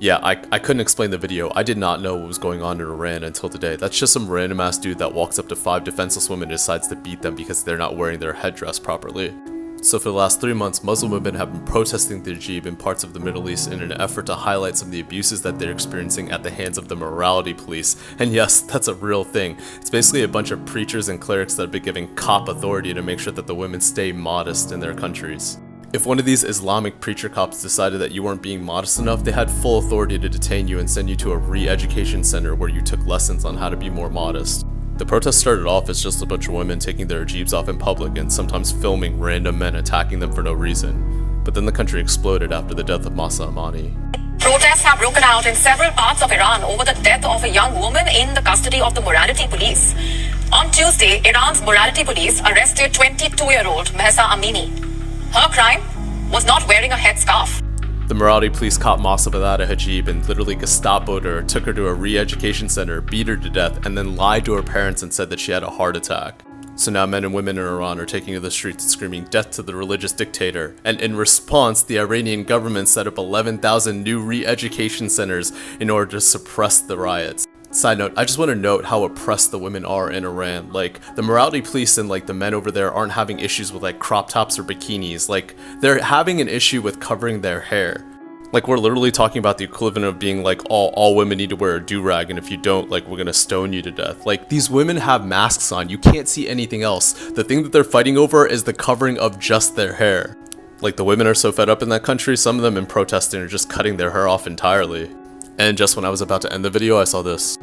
Yeah, I couldn't explain the video. I did not know what was going on in Iran until today. That's just some random ass dude that walks up to 5 defenseless women and decides to beat them because they're not wearing their headdress properly. So for the last 3 months, Muslim women have been protesting the hijab in parts of the Middle East in an effort to highlight some of the abuses that they're experiencing at the hands of the morality police. And yes, that's a real thing. It's basically a bunch of preachers and clerics that have been given cop authority to make sure that the women stay modest in their countries. If one of these Islamic preacher cops decided that you weren't being modest enough, they had full authority to detain you and send you to a re-education center where you took lessons on how to be more modest. The protest started off as just a bunch of women taking their hijabs off in public and sometimes filming random men attacking them for no reason. But then the country exploded after the death of Mahsa Amini. Protests have broken out in several parts of Iran over the death of a young woman in the custody of the morality police. On Tuesday, Iran's morality police arrested 22-year-old Mahsa Amini. Her crime was not wearing a headscarf. The morality police caught Mahsa without a hijab and literally Gestapo'd her, took her to a re-education center, beat her to death, and then lied to her parents and said that she had a heart attack. So now men and women in Iran are taking to the streets and screaming death to the religious dictator. And in response, the Iranian government set up 11,000 new re-education centers in order to suppress the riots. Side note, I just want to note how oppressed the women are in Iran. Like, the morality police and like the men over there aren't having issues with like crop tops or bikinis. Like, they're having an issue with covering their hair. Like, we're literally talking about the equivalent of being like, all women need to wear a do-rag, and if you don't, like, we're gonna stone you to death. Like, these women have masks on, you can't see anything else. The thing that they're fighting over is the covering of just their hair. Like, the women are so fed up in that country, some of them in protesting are just cutting their hair off entirely. And just when I was about to end the video, I saw this.